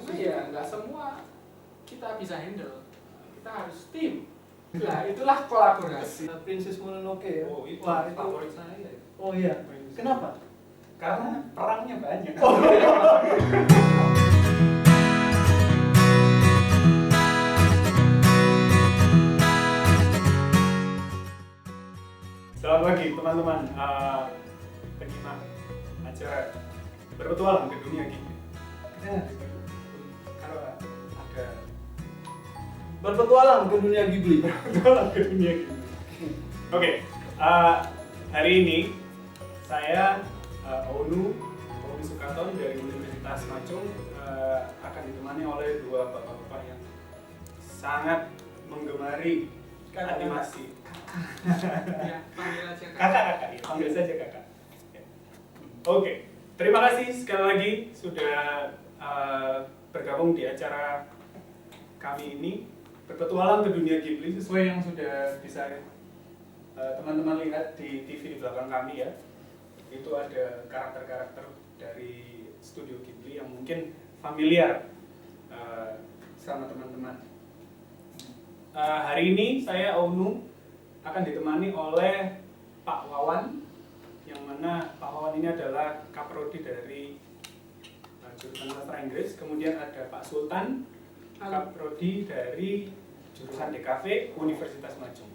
Karena ya nggak semua kita bisa handle, kita harus tim. Nah, itulah kolaborasi. Princess Mononoke ya. Oh, itu Wah, itu. favorit saya. Oh iya. Kenapa? Karena perangnya banyak. Selamat pagi teman-teman, penyimak acara berpetualang ke dunia gini. Kalau ada Berpetualang ke dunia Ghibli. berpetualang ke dunia gini. Oke, hari ini saya Onu Sukaton dari Universitas Macung akan ditemani oleh dua bapak-bapak yang sangat menggemari animasi. Ya, panggil aja Kakak, ya, panggil saja kakak. Ya. Oke, terima kasih sekali lagi sudah bergabung di acara kami ini, berpetualang ke dunia Ghibli, sesuai yang sudah bisa teman-teman lihat di TV di belakang kami ya. Itu ada karakter-karakter dari studio Ghibli yang mungkin familiar sama teman-teman. Hari ini saya Onu akan ditemani oleh Pak Wawan, yang mana Pak Wawan ini adalah kaprodi dari jurusan sastra Inggris. Kemudian ada Pak Sultan, kaprodi dari jurusan DKV Universitas Macung.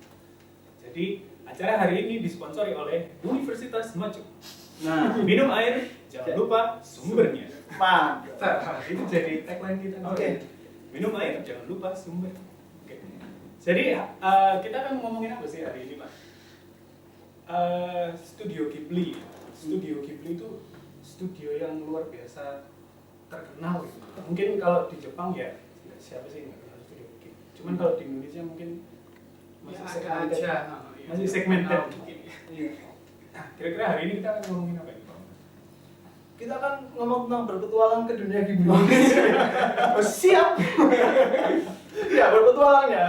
Jadi acara hari ini disponsori oleh Universitas Macung. Nah, minum air jangan lupa sumbernya. Mantap. Itu jadi tagline kita. Oke. Minum air jangan lupa sumber. Jadi kita akan ngomongin apa sih hari ini, Pak? Studio Ghibli. Studio Ghibli itu studio yang luar biasa terkenal gitu. Mungkin kalau di Jepang ya siapa sih nggak kenal studio Ghibli. Cuman kalau di Indonesia mungkin masih segmented. Masih segmented. Nah, kira-kira hari ini kita akan ngomongin apa ini, Pak? Kita akan ngomong tentang berpetualang ke dunia Ghibli. Oh, siap. Ya, berpetualang ya.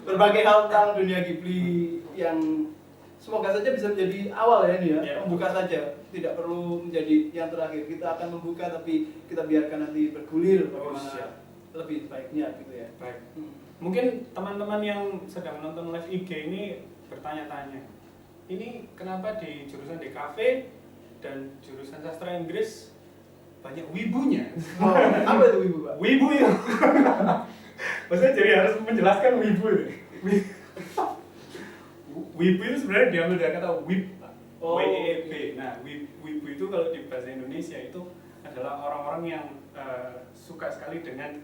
Berbagai hal tentang dunia Ghibli yang semoga saja bisa menjadi awal ya ini ya. Membuka saja, tidak perlu menjadi yang terakhir. Kita akan membuka tapi kita biarkan nanti bergulir bagaimana lebih baiknya gitu ya. Baik. Mungkin teman-teman yang sedang menonton live IG ini bertanya-tanya, ini kenapa di jurusan DKV dan jurusan sastra Inggris banyak wibunya? Oh, apa itu wibu, Pak? Wibu ya. Maksudnya jadi harus menjelaskan wibu. Wibu itu sebenarnya diambil dari kata wib, Oh, W-E-B. Nah, wibu itu kalau di bahasa Indonesia itu adalah orang-orang yang suka sekali dengan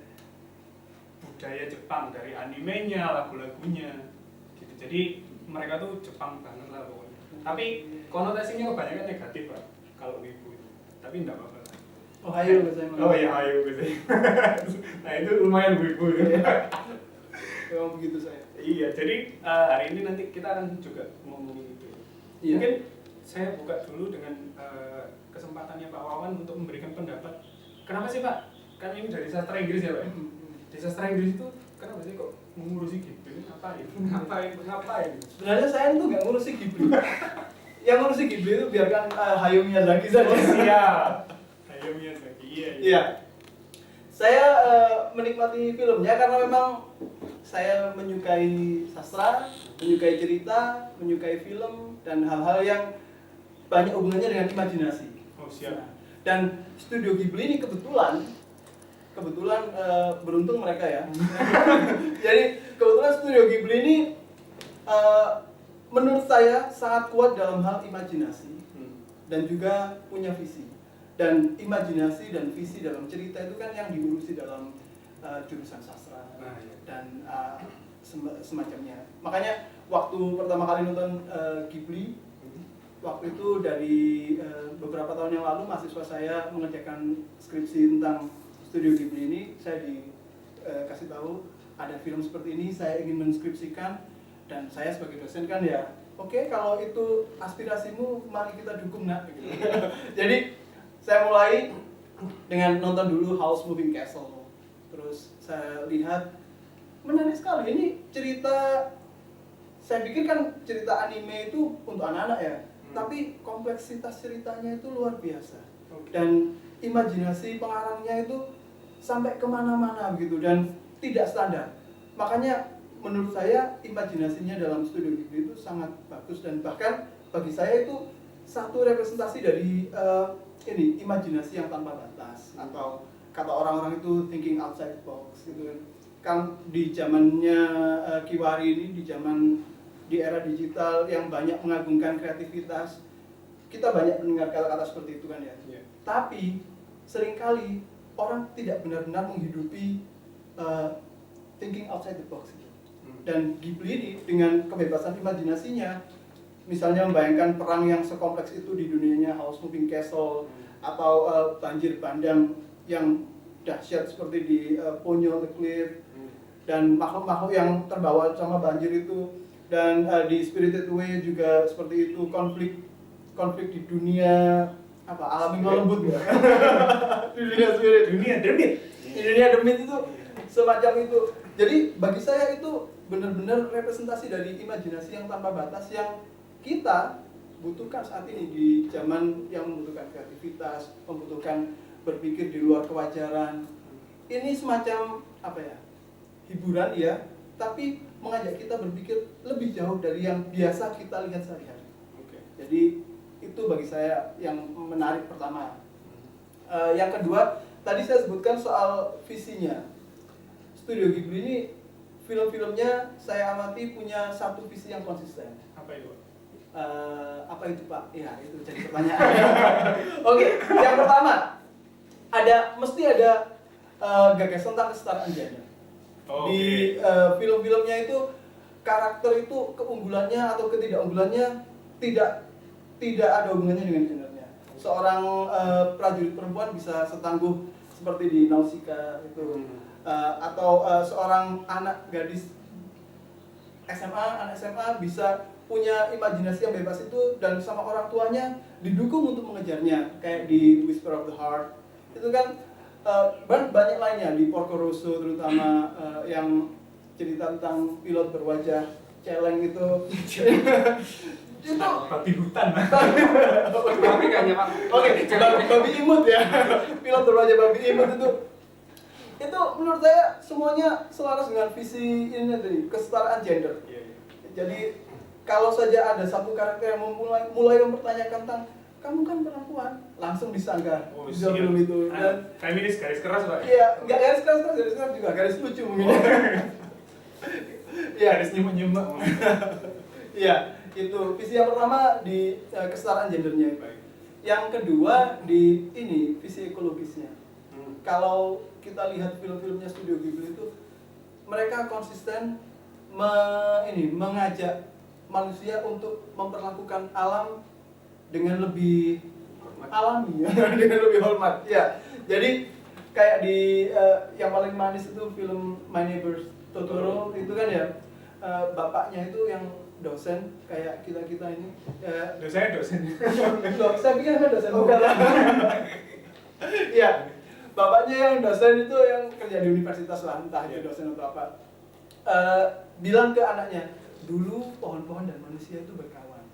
budaya Jepang, dari animenya, lagu-lagunya gitu. Jadi mereka tuh Jepang banget lah pokoknya. Tapi konotasinya kebanyakan negatif, Pak, kalau wibu itu. Tapi enggak apa-apa. Oh, ayo saya mau. Oh iya, ayo gitu. Nah, itu lumayan wibu ya. Memang begitu saya. Iya, jadi hari ini nanti kita akan juga ngomongin itu. Iya. Mungkin saya buka dulu dengan kesempatannya Pak Wawan untuk memberikan pendapat. Kenapa sih, Pak? Kan ini dari sastra Inggris ya, Pak? Di sastra Inggris itu kenapa sih kok mengurusi Ghibli? Ngapain? Sebenarnya saya tuh nggak ngurusi Ghibli. Yang ngurusi Ghibli itu biarkan Hayao Miyazaki saja. Oh, siap. Hayao Miyazaki. Iya. Saya menikmati filmnya karena memang saya menyukai sastra, menyukai cerita, menyukai film dan hal-hal yang banyak hubungannya dengan imajinasi. Oh, siap. Dan Studio Ghibli ini kebetulan beruntung mereka ya. Jadi kebetulan Studio Ghibli ini menurut saya sangat kuat dalam hal imajinasi dan juga punya visi. Dan imajinasi dan visi dalam cerita itu kan yang diurusi dalam jurusan sastra dan semacamnya. Makanya waktu pertama kali nonton Ghibli, waktu itu dari beberapa tahun yang lalu mahasiswa saya mengerjakan skripsi tentang Studio Ghibli ini, saya dikasih tahu ada film seperti ini, saya ingin menskripsikan, dan saya sebagai dosen kan ya, oke, kalau itu aspirasimu, mari kita dukung nak. Gitu. Jadi saya mulai dengan nonton dulu Howl's Moving Castle, terus saya lihat menarik sekali. Ini cerita, saya pikir kan cerita anime itu untuk anak-anak ya, tapi kompleksitas ceritanya itu luar biasa. Dan imajinasi pengarangnya itu sampai kemana-mana gitu dan tidak standar. Makanya menurut saya imajinasinya dalam Studio Ghibli itu sangat bagus dan bahkan bagi saya itu satu representasi dari ini imajinasi yang tanpa batas atau kata orang-orang itu thinking outside the box gitu kan di zamannya Kiwari ini di era digital yang banyak mengagungkan kreativitas kita banyak mendengar kata-kata seperti itu kan ya. Tapi seringkali orang tidak benar-benar menghidupi thinking outside the box gitu. Dan Ghibli ini dengan kebebasan imajinasinya misalnya membayangkan perang yang sekompleks itu di dunianya House Moving Castle atau banjir bandang yang dahsyat seperti di Ponyo the Cliff dan makhluk-makhluk yang terbawa sama banjir itu dan di Spirited Away juga seperti itu konflik di dunia apa alam yang lembut ya di dunia spirit di dunia demit itu semacam itu. Jadi bagi saya itu benar-benar representasi dari imajinasi yang tanpa batas yang kita butuhkan saat ini di zaman yang membutuhkan kreativitas, membutuhkan berpikir di luar kewajaran. Ini semacam apa ya? Hiburan ya, tapi mengajak kita berpikir lebih jauh dari yang biasa kita lihat sehari-hari. Jadi itu bagi saya yang menarik pertama. Yang kedua, tadi saya sebutkan soal visinya. Studio Ghibli ini film-filmnya saya amati punya satu visi yang konsisten. Apa itu? Apa itu Pak? Ya itu jadi pertanyaan. Oke, yang pertama mesti ada gagasan tentang kesetaraan gender. Di film-filmnya itu karakter itu keunggulannya atau ketidakunggulannya tidak ada hubungannya dengan gendernya. Seorang prajurit perempuan bisa setangguh seperti di Nausicaa itu. Atau seorang anak gadis anak SMA bisa punya imajinasi yang bebas itu dan sama orang tuanya didukung untuk mengejarnya kayak di Whisper of the Heart itu kan banyak lainnya di Porco Rosso terutama yang cerita tentang pilot berwajah celeng itu itu babi hutan Tapi kayaknya Pak. Oke, babi imut ya pilot berwajah babi imut itu menurut saya semuanya selaras dengan visi ini tadi kesetaraan gender. Jadi kalau saja ada satu karakter yang mulai mempertanyakan tentang kamu kan perempuan, langsung disanggah di film itu dan feminis garis keras Pak. Iya, nggak garis keras juga garis lucu mungkin. Iya, Garis nyumek-nyumek. Iya, itu visi yang pertama di kesetaraan gendernya. Yang kedua di ini visi ekologisnya. Kalau kita lihat film-filmnya Studio Ghibli itu mereka konsisten mengajak manusia untuk memperlakukan alam dengan lebih alami ya, dengan lebih hormat. Ya. Jadi kayak di yang paling manis itu film My Neighbor Totoro itu kan ya bapaknya itu yang dosen kayak kita ini. Dosen. Loh, saya pikir kan dosen bukan. Iya. Bapaknya yang dosen itu yang kerja di universitas lah, entah itu dosen atau apa. Bilang ke anaknya, dulu pohon-pohon dan manusia itu berkawan.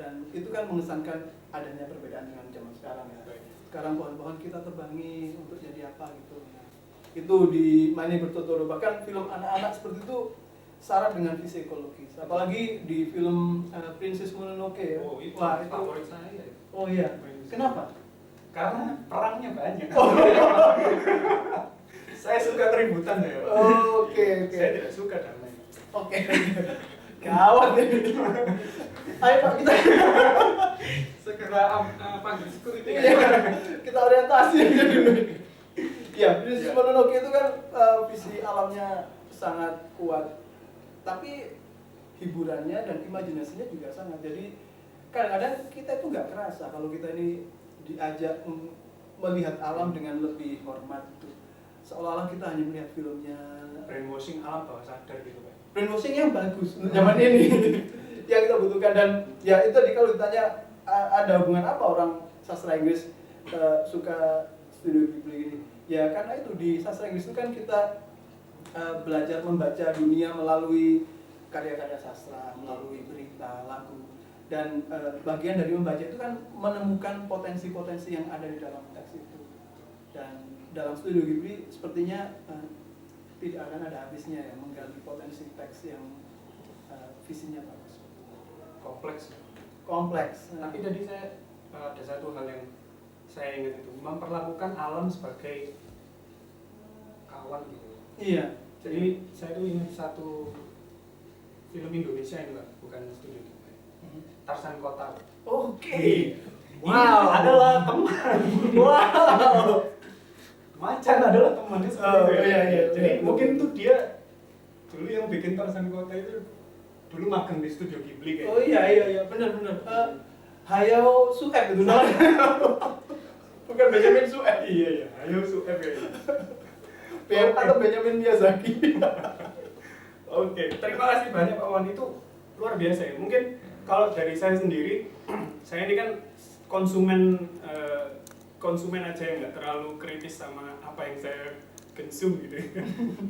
Dan itu kan mengesankan adanya perbedaan dengan zaman sekarang ya. Sekarang pohon-pohon kita tebangi untuk jadi apa gitu. Nah, itu di My Neighbor Totoro. Bahkan film anak-anak seperti itu syarat dengan visi ekologis. Apalagi di film Princess Mononoke ya. Oh, itu wah itu Favorit saya. oh iya. Kenapa? Karena perangnya banyak. Saya suka keributan ya. Oke. Saya tidak suka damai. Oke. Gawat ini. Ayo Pak kita Segera panggil security. kita orientasi aja dulu. Ya, Princess Mononoke itu kan visi alamnya sangat kuat. Tapi hiburannya dan imajinasinya juga sangat. Jadi kadang-kadang kita itu nggak kerasa kalau kita ini diajak melihat alam dengan lebih hormat itu. Seolah-olah kita hanya melihat filmnya. Brainwashing alam bawah sadar gitu Pak. Brainwashing yang bagus untuk zaman ini yang kita butuhkan dan ya itu tadi kalau ditanya ada hubungan apa orang sastra Inggris suka Studio Ghibli ini ya karena itu di sastra Inggris itu kan kita belajar membaca dunia melalui karya-karya sastra, melalui berita, lagu dan bagian dari membaca itu kan menemukan potensi-potensi yang ada di dalam teks itu Dan dalam studio Ghibli sepertinya tidak akan ada habisnya ya menggali potensi teks yang visinya bagus. Kompleks. Tapi tadi saya ada satu hal yang saya ingat itu, memperlakukan alam sebagai kawan gitu. Iya. Jadi saya tuh ingat satu film Indonesia ini Pak, bukan studio Ghibli. Tarzan Kota. Oke. Wow, ini adalah teman. Wow. Macan adalah temannya seperti itu. Iya. Jadi mungkin tuh dia dulu yang bikin Tarzan Kota itu dulu magang di studio Ghibli kayaknya. Oh iya, benar. Hayao Sueb itu namanya. Bukan Benjamin Sueb. Iya, Hayao Sueb kayaknya. Atau Benjamin Miyazaki. Oke, terima kasih banyak Pak Wan, itu luar biasa ya. Mungkin kalau dari saya sendiri, saya ini kan konsumen aja yang nggak terlalu kritis sama apa yang saya consume gitu.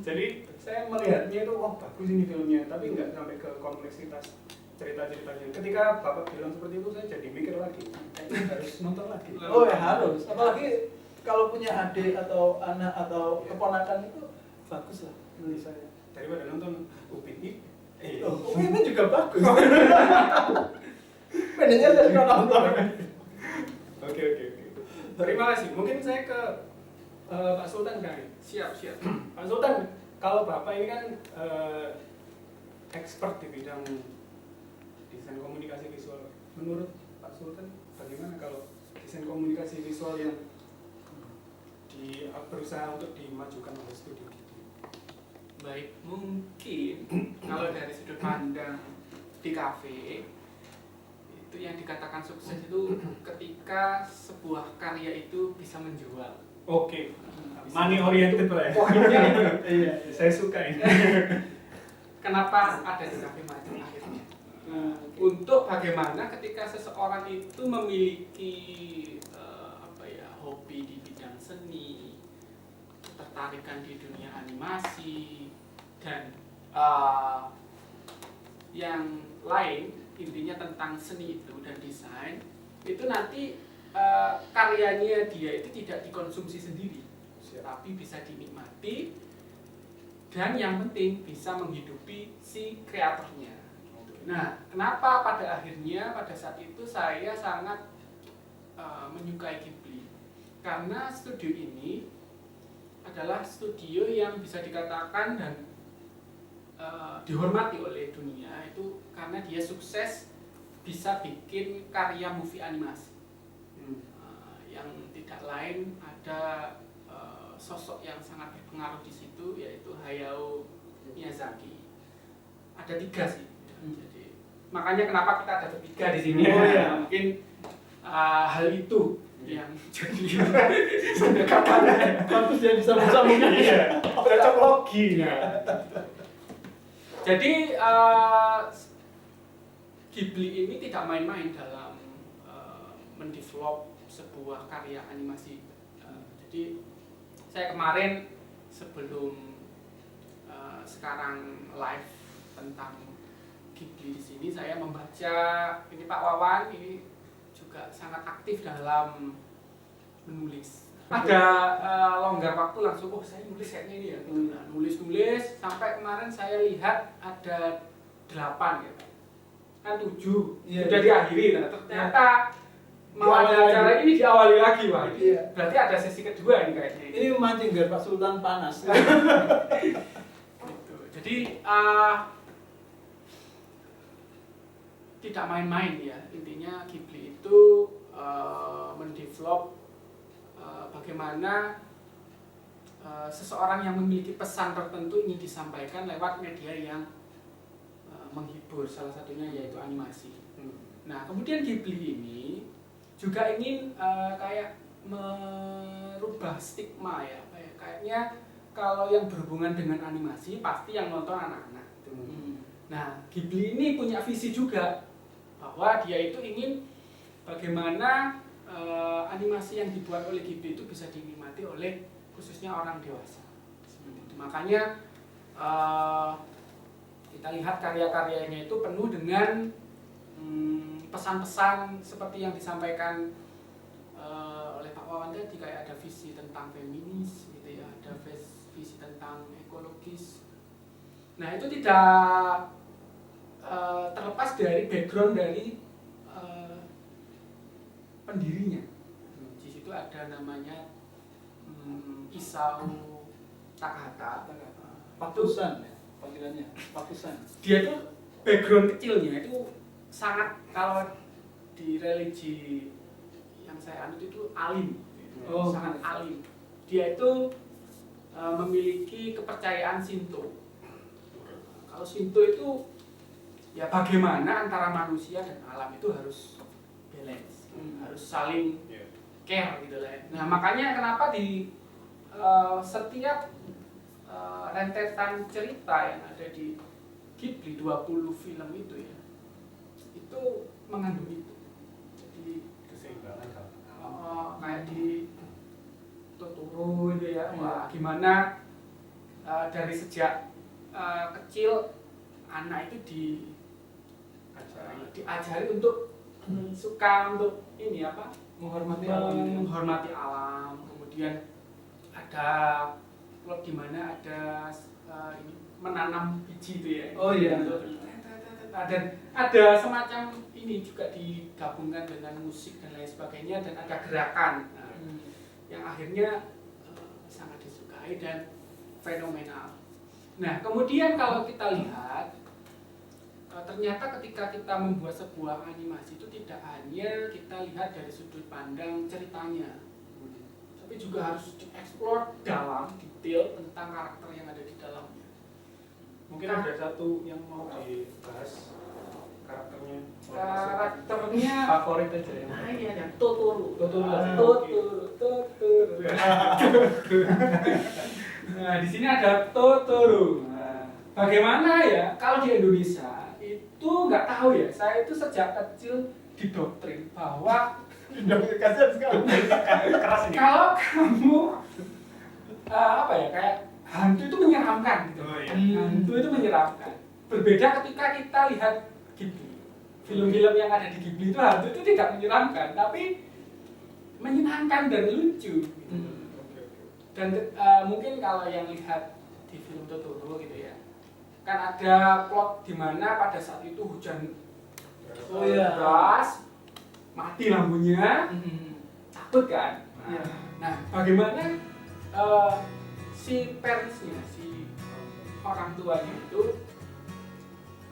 Jadi saya melihatnya itu bagus ini filmnya, tapi nggak sampai ke kompleksitas cerita-ceritanya. Ketika Bapak bilang seperti itu, saya jadi mikir lagi, kayaknya harus nonton lagi. Oh ya harus, apalagi kalau punya adik atau anak atau keponakan itu bagus lah menurut saya. Daripada nonton Upin Ipin. Upin juga bagus. Bedanya saya suka nonton. Oke. Terima kasih. Mungkin saya ke Pak Sultan kali. Siap. Pak Sultan, kalau Bapak ini kan expert di bidang desain komunikasi visual. Menurut Pak Sultan, bagaimana kalau desain komunikasi visual yang berusaha untuk dimajukan oleh studio gitu? Baik, mungkin kalau dari sudut pandang di kafe itu yang dikatakan sukses itu ketika sebuah karya itu bisa menjual. Oke, money oriented lah ya. Poinnya itu. Iya. Saya suka ini. Kenapa ada di kafe macam akhirnya? Untuk bagaimana ketika seseorang itu memiliki hobi di bidang seni, ketertarikan di dunia animasi dan yang lain, intinya tentang seni itu dan desain itu nanti karyanya dia itu tidak dikonsumsi sendiri, tapi bisa dinikmati dan yang penting bisa menghidupi si kreatornya. Nah, kenapa pada akhirnya pada saat itu saya sangat menyukai Ghibli? Karena studio ini adalah studio yang bisa dikatakan dan dihormati oleh dunia itu karena dia sukses bisa bikin karya movie animasi. Yang tidak lain ada sosok yang sangat berpengaruh di situ yaitu Hayao Miyazaki. Ada 3 sih. Jadi makanya kenapa kita ada bertiga di sini. Oh ya, mungkin hal itu yang jadi pendekatannya bagus ya disambung-sambungkan. Iya, cocok logi. Jadi Ghibli ini tidak main-main dalam mendevelop sebuah karya animasi. Jadi saya kemarin sebelum sekarang live tentang Ghibli di sini saya membaca ini Pak Wawan ini juga sangat aktif dalam menulis. Ada longgar waktu langsung, saya nulis kayaknya ini ya. Nah, nulis sampai kemarin saya lihat ada 8 ya. Kan 7 sudah diakhiri. Nah, ternyata mau ada acara ini diawali lagi Pak. Iya. Berarti ada sesi kedua ini kayaknya. Ini memancing biar Pak Sultan panas. Gitu. Jadi tidak main-main ya, intinya Ghibli itu mendevelop bagaimana seseorang yang memiliki pesan tertentu ingin disampaikan lewat media yang menghibur, salah satunya yaitu animasi. Nah kemudian Ghibli ini juga ingin kayak merubah stigma ya, kayaknya kalau yang berhubungan dengan animasi pasti yang nonton anak-anak. Nah Ghibli ini punya visi juga bahwa dia itu ingin bagaimana animasi yang dibuat oleh Ghibli itu bisa dinikmati oleh khususnya orang dewasa. Seperti itu. Makanya kita lihat karya-karyanya itu penuh dengan pesan-pesan seperti yang disampaikan oleh Pak Wawan tadi. tadi kayak ada visi tentang feminis gitu ya, ada visi tentang ekologis. Nah itu tidak terlepas dari background dari pendirinya. Di situ ada namanya Isao Takahata. Pakusan ya panggilannya, Pakusan. Dia itu background kecilnya itu sangat, kalau di religi yang saya anut itu alim, sangat alim. Dia itu memiliki kepercayaan Shinto. Kalau Shinto itu ya bagaimana antara manusia dan alam itu harus balance, harus saling care gitu lah. Nah makanya kenapa di setiap rentetan cerita yang ada di Ghibli 20 film itu ya, itu mengandung itu. Jadi keseimbangan kayak di Totoro itu ya, wah gimana dari sejak kecil anak itu diajari untuk suka untuk ini apa, menghormati alam. Kemudian ada plot di mana ada ini, menanam biji itu ya. Oh iya. Dan ada semacam ini juga digabungkan dengan musik dan lain sebagainya, dan ada gerakan yang akhirnya sangat disukai dan fenomenal. Nah kemudian kalau kita lihat ternyata ketika kita membuat sebuah animasi itu tidak hanya kita lihat dari sudut pandang ceritanya, tapi juga harus dieksplor dalam detail tentang karakter yang ada di dalamnya. Mungkin ada satu yang mau dibahas karakternya favorit aja ya. Nah iya ya, Totoro. Nah di sini ada Totoro. Nah, bagaimana ya kalau di Indonesia itu nggak tahu ya, saya itu sejak kecil didoktrin bahwa kasihan sekali keras ini. kalau kamu apa ya, kayak hantu itu menyeramkan gitu. Hantu itu menyeramkan. Berbeda ketika kita lihat Ghibli. Film-film yang ada di Ghibli itu hantu itu tidak menyeramkan, tapi menyenangkan dan lucu. Gitu. Dan mungkin kalau yang lihat di film Totoro gitu ya, kan ada plot di mana pada saat itu hujan deras, mati lampunya, takut kan? Nah, bagaimana si parentsnya, si orang tuanya itu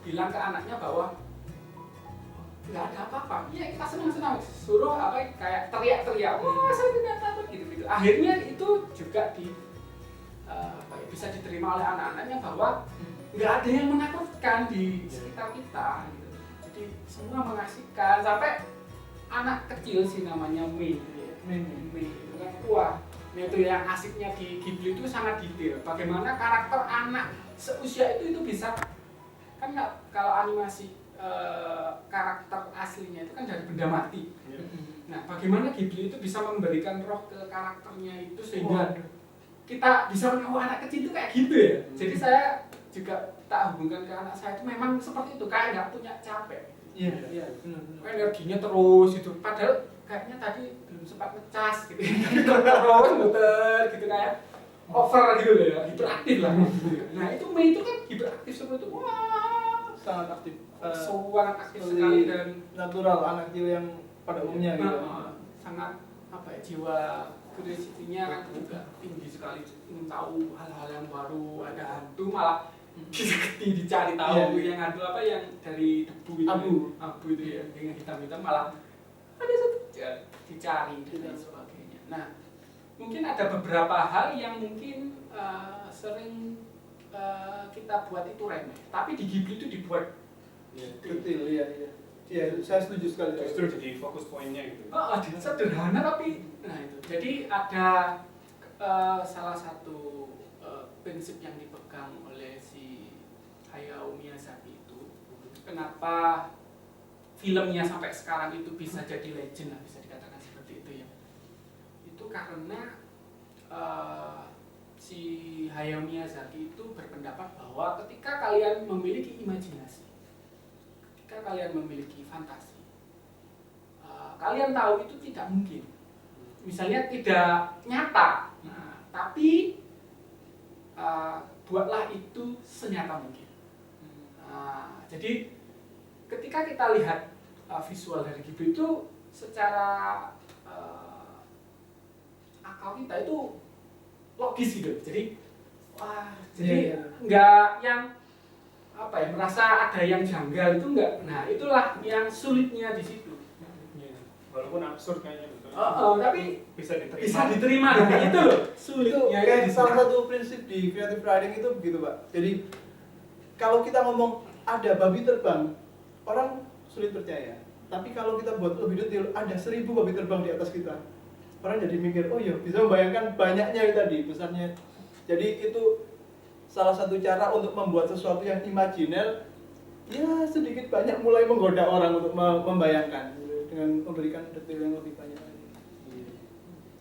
bilang ke anaknya bahwa nggak ada apa-apa, ya kita senang-senang, suruh apa kayak teriak-teriak, wah saya tidak takut gitu-gitu. Akhirnya itu juga bisa diterima oleh anak-anaknya bahwa nggak ada yang menakutkan di sekitar kita gitu. Jadi semua mengasihkan, sampai anak kecil sih namanya Mei gitu ya. Mei itu kan, wah itu yang asiknya di Ghibli itu sangat detail. Bagaimana karakter anak seusia itu bisa, kan kalau animasi karakter aslinya itu kan dari benda mati. Nah bagaimana Ghibli itu bisa memberikan roh ke karakternya itu sehingga kita bisa menahu anak kecil itu kayak gitu ya. Jadi saya juga tak hubungkan ke anak saya itu memang seperti itu, kayak nggak punya capek. Iya, benar. Energinya terus itu, padahal kayaknya tadi belum sempat ngecas gitu. Terus muter gitu kayak over gitu loh ya, hiperaktif lah. Nah itu Mei itu kan hiperaktif seperti itu. Wah, Sangat aktif. sangat aktif sekali dan natural anak kecil yang pada umumnya gitu. Sangat apa ya, jiwa curiosity-nya kan juga tinggi sekali, ingin tahu hal-hal yang baru, ada hantu malah dicari tahu. Yang hantu apa yang dari debu itu, abu itu ya, yang hitam-hitam malah ada satu dicari dan lain sebagainya. Nah mungkin ada beberapa hal yang mungkin sering kita buat itu remeh, tapi di Ghibli itu dibuat Detail, iya, saya setuju sekali. Justru jadi fokus poinnya gitu. Sederhana tapi, nah itu. Jadi ada salah satu prinsip yang dipegang oleh si Hayao Miyazaki itu. Kenapa filmnya sampai sekarang itu bisa jadi legend lah, bisa dikatakan seperti itu ya. Itu karena si Hayao Miyazaki itu berpendapat bahwa ketika kalian memiliki imajinasi, ketika kalian memiliki fantasi, kalian tahu itu tidak mungkin misalnya tidak nyata, nah, tapi buatlah itu senyata mungkin. Nah, jadi ketika kita lihat visual dari Ghibli itu secara akal kita itu logis gitu. Jadi jadi nggak yang apa ya, merasa ada yang janggal itu enggak. Nah, itulah yang sulitnya di situ. Walaupun absurd kayaknya betul. Tapi bisa diterima. Bisa diterima. Nah, itu loh sulitnya. Itu kayak salah satu prinsip di creative writing itu begitu, Pak. Jadi kalau kita ngomong ada babi terbang, orang sulit percaya. Tapi kalau kita buat lebih detail, ada 1000 babi terbang di atas kita. Orang jadi mikir, oh iya, bisa membayangkan banyaknya itu tadi, besarnya. Jadi itu salah satu cara untuk membuat sesuatu yang imajiner, ya sedikit banyak mulai menggoda orang untuk membayangkan dengan memberikan detail yang lebih banyak lagi.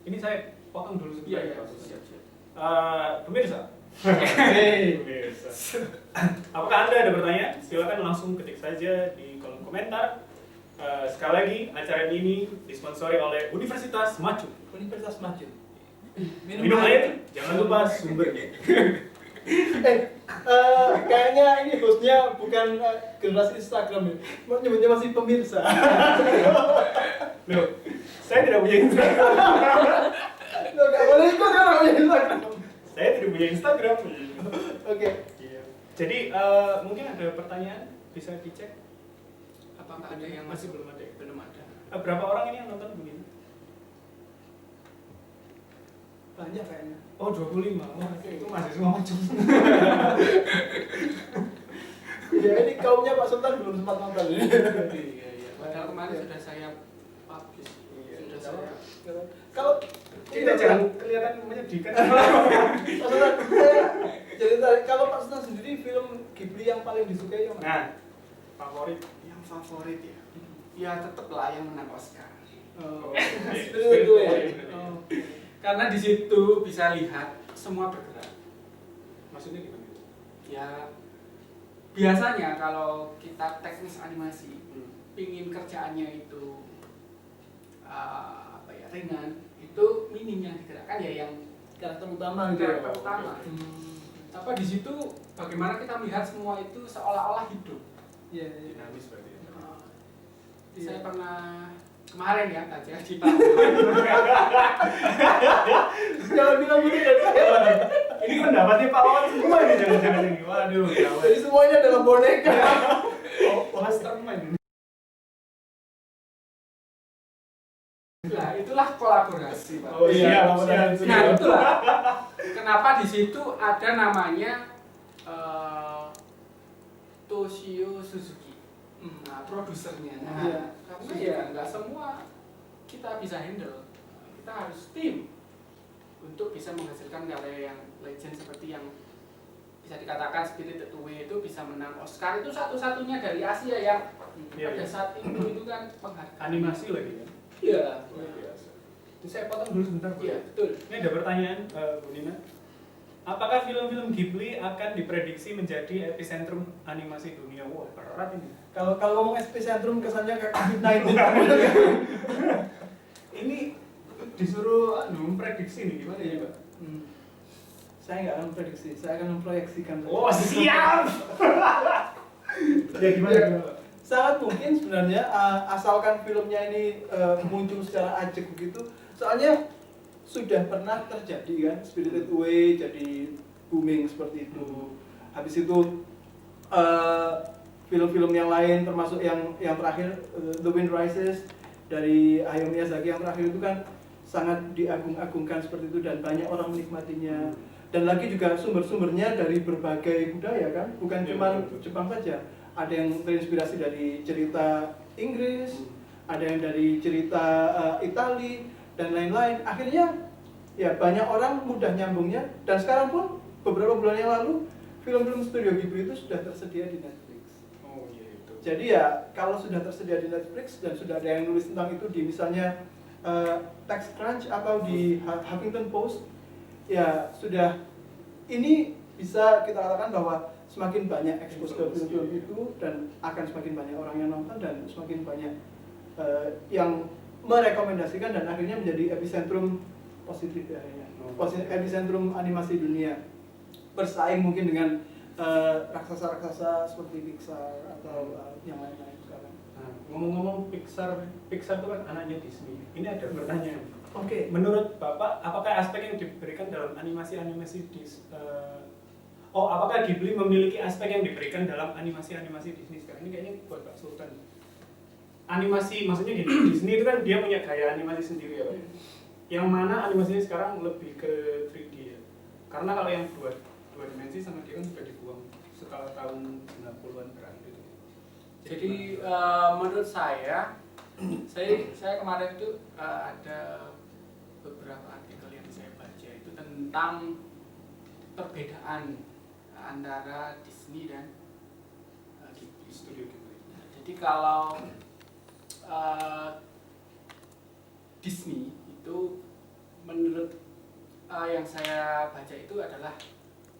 Ini saya potong dulu sebentar. Iya, siap. Pemirsa. Pemirsa. Apakah Anda ada pertanyaan? Silakan langsung ketik saja di kolom komentar. Sekali lagi, acara ini disponsori oleh Universitas Macu. Universitas Macu. Minum air, jangan lupa sumbernya. Kayaknya ini hostnya bukan generasi Instagram ya, nyebutnya masih pemirsa. Loh, saya tidak punya Instagram. Loh, gak boleh ikut kalau punya Instagram. Saya tidak punya Instagram. Oke. Iya. Jadi mungkin ada pertanyaan bisa dicek. Apakah ada yang masih belum ada? Belum ada. Berapa orang ini yang nonton begini? Banyak kayaknya. Oh 25. Oh, itu masih semua macam. Ya ini kaumnya Pak Sultan belum sempat nonton. Iya. Padahal kemarin sudah saya publish. Sudah saya. Kalau Kita jangan kelihatan menyedihkan. Pak Sultan, saya jadi kalau Pak Sultan sendiri film Ghibli yang paling disukai yang mana? Nah, favorit. Yang favorit ya. Ya tetaplah yang menang Oscar. Oh, Spirit itu ya. Away. Oh. Karena di situ bisa lihat semua bergerak. Maksudnya gimana? Ya biasanya kalau kita teknis animasi, pingin kerjaannya itu ringan, itu minim yang digerakkan ya yang Karakter utama gitu. karakter utama. Apa di situ bagaimana kita melihat semua itu seolah-olah hidup. Iya. Dinamis berarti. Saya pernah kemarin ya aja di Jangan bilang begitu dari saya. Ini pendapatnya Pak Wawan semua ini jangan-jangan ini. Waduh, gawat. Jadi semuanya adalah boneka. Oh, mastermind. Nah, itulah kolaborasi, Pak. Oh iya, Nah, itulah kenapa di situ ada namanya Toshio Suzuki. Nah, produsernya. Nah, Iya. karena ya nggak semua kita bisa handle. Kita harus tim untuk bisa menghasilkan karya yang legend seperti yang bisa dikatakan Spirited Away itu bisa menang Oscar, itu satu-satunya dari Asia yang pada saat itu kan penghargaan Animasi lagi kan? Iya. Luar biasa. Ini saya potong dulu sebentar, Bu. Iya, betul. Ini ada pertanyaan, Bu Nina. Apakah film-film Ghibli akan diprediksi menjadi epicentrum animasi dunia? Wah, berat ini. Kalau ngomong epicentrum kesannya kayak COVID-19. Ini disuruh memprediksi nih, gimana ya, Pak? Saya nggak akan prediksi, saya akan memproyeksikan. Oh, siap! Ya gimana, Pak? Sangat mungkin sebenarnya asalkan filmnya ini muncul secara ajak begitu. Soalnya sudah pernah terjadi kan, Spirited Away jadi booming seperti itu. Habis itu film-film yang lain termasuk yang terakhir The Wind Rises dari Hayao Miyazaki yang terakhir itu kan sangat diagung-agungkan seperti itu dan banyak orang menikmatinya. Dan lagi juga sumber-sumbernya dari berbagai budaya kan, bukan cuma Jepang saja. Ada yang terinspirasi dari cerita Inggris, ada yang dari cerita Itali dan lain-lain. Akhirnya ya banyak orang mudah nyambungnya dan sekarang pun beberapa bulan yang lalu film-film studio Ghibli itu sudah tersedia di Netflix. Oh iya itu. Jadi ya kalau sudah tersedia di Netflix dan sudah ada yang nulis tentang itu di misalnya TechCrunch atau di Huffington Post, ya sudah ini bisa kita katakan bahwa semakin banyak ekspos ke film-film itu dan akan semakin banyak orang yang nonton dan semakin banyak yang merekomendasikan dan akhirnya menjadi epicentrum positif ya, epicentrum animasi dunia, bersaing mungkin dengan raksasa-raksasa seperti Pixar atau yang lain-lain sekarang. Nah, ngomong-ngomong Pixar itu kan anaknya Disney. Ini ada pertanyaan. Oke. Menurut Bapak, apakah aspek yang diberikan dalam animasi-animasi apakah Ghibli memiliki aspek yang diberikan dalam animasi-animasi Disney sekarang? Ini kayaknya buat Pak Sultan. Animasi, maksudnya gini, Disney itu kan dia punya gaya animasi sendiri ya Pak. Yang mana animasinya sekarang lebih ke 3D ya. Karena kalau yang dua dimensi sama dia kan sudah dibuang setelah tahun 90-an terakhir itu. Jadi menurut saya kemarin itu ada beberapa artikel yang saya baca itu tentang perbedaan antara Disney dan Ghibli, studio Ghibli. Jadi kalau Disney itu menurut yang saya baca itu adalah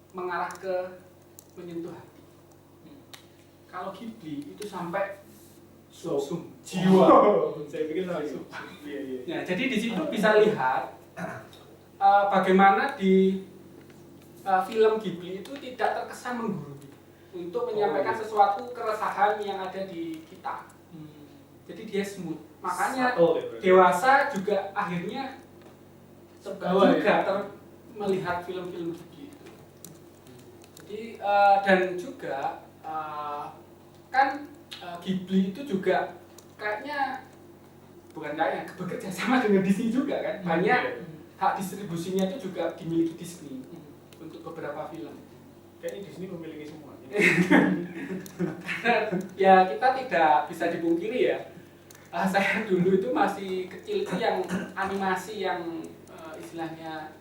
mengarah ke menyentuh hati. Kalau Ghibli itu sampai sum jiwa. Saya pikir langsung. Iya. Nah, jadi di situ bisa lihat bagaimana di film Ghibli itu tidak terkesan menggurui untuk menyampaikan sesuatu keresahan yang ada di kita. Jadi dia smooth. Makanya dewasa juga akhirnya terbawa juga melihat film-film Ghibli itu. Jadi dan juga kan Ghibli itu juga kayaknya bekerja sama dengan Disney juga kan. Banyak hak distribusinya itu juga dimiliki Disney untuk beberapa film. Kayaknya Disney memiliki semua. Ya kita tidak bisa dipungkiri ya. Saya dulu itu masih kecil itu yang animasi yang istilahnya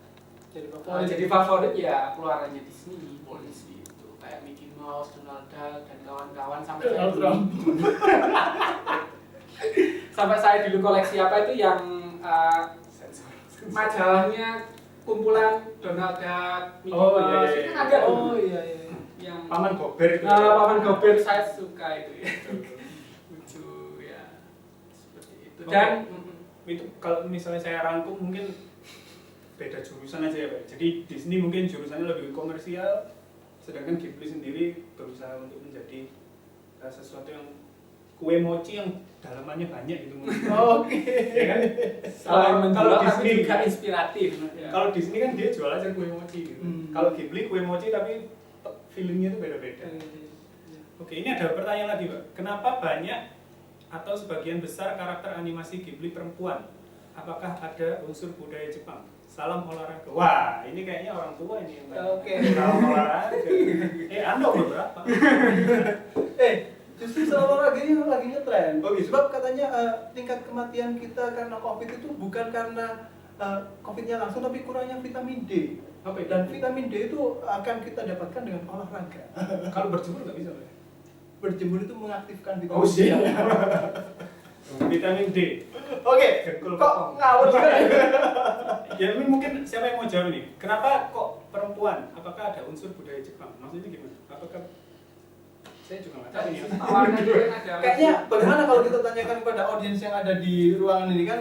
jadi favorit ya keluarannya Disney, Walt Disney itu kayak Mickey Mouse, Donald Duck dan kawan-kawan sampai saya dulu sampai saya dulu koleksi apa itu yang majalahnya kumpulan Donald Duck, Mickey Mouse itu kan ada dulu. Yang Paman Gober itu. Paman Gober saya suka itu ya. Lucu ya. Seperti itu. Dan itu kalau misalnya saya rangkum mungkin beda jurusan aja ya Pak. Jadi Disney mungkin jurusannya lebih komersial, sedangkan Ghibli sendiri berusaha untuk menjadi sesuatu yang kue mochi yang dalamannya banyak gitu. Oke. Ya kan? kalau Disney juga inspiratif. Ya. Kalau Disney kan dia jual aja kue mochi gitu. Kalau Ghibli kue mochi tapi feelingnya itu beda-beda. Oke, ini ada pertanyaan lagi Pak. Kenapa banyak atau sebagian besar karakter animasi Ghibli perempuan? Apakah ada unsur budaya Jepang? Salam olahraga. Wah, ini kayaknya orang tua ini yang Oke. Salam olahraga. Anda umur berapa? Justru salam olahraga ini lagi ngetren. Oh, gitu. Sebab katanya tingkat kematian kita karena COVID itu bukan karena COVID-nya langsung, tapi kurangnya vitamin D. Dan vitamin D itu akan kita dapatkan dengan olahraga. Kalau berjemur nggak bisa, Pak? Berjemur itu mengaktifkan vitamin Oh, D. siap. Vitamin D. Oke, kok ngawur juga? Ya, ini mungkin siapa yang mau jawab ini? Kenapa kok perempuan? Apakah ada unsur budaya Jepang? Maksudnya gimana? Apakah saya juga nggak tahu ini. Kayaknya bagaimana kalau kita tanyakan kepada audiens yang ada di ruangan ini kan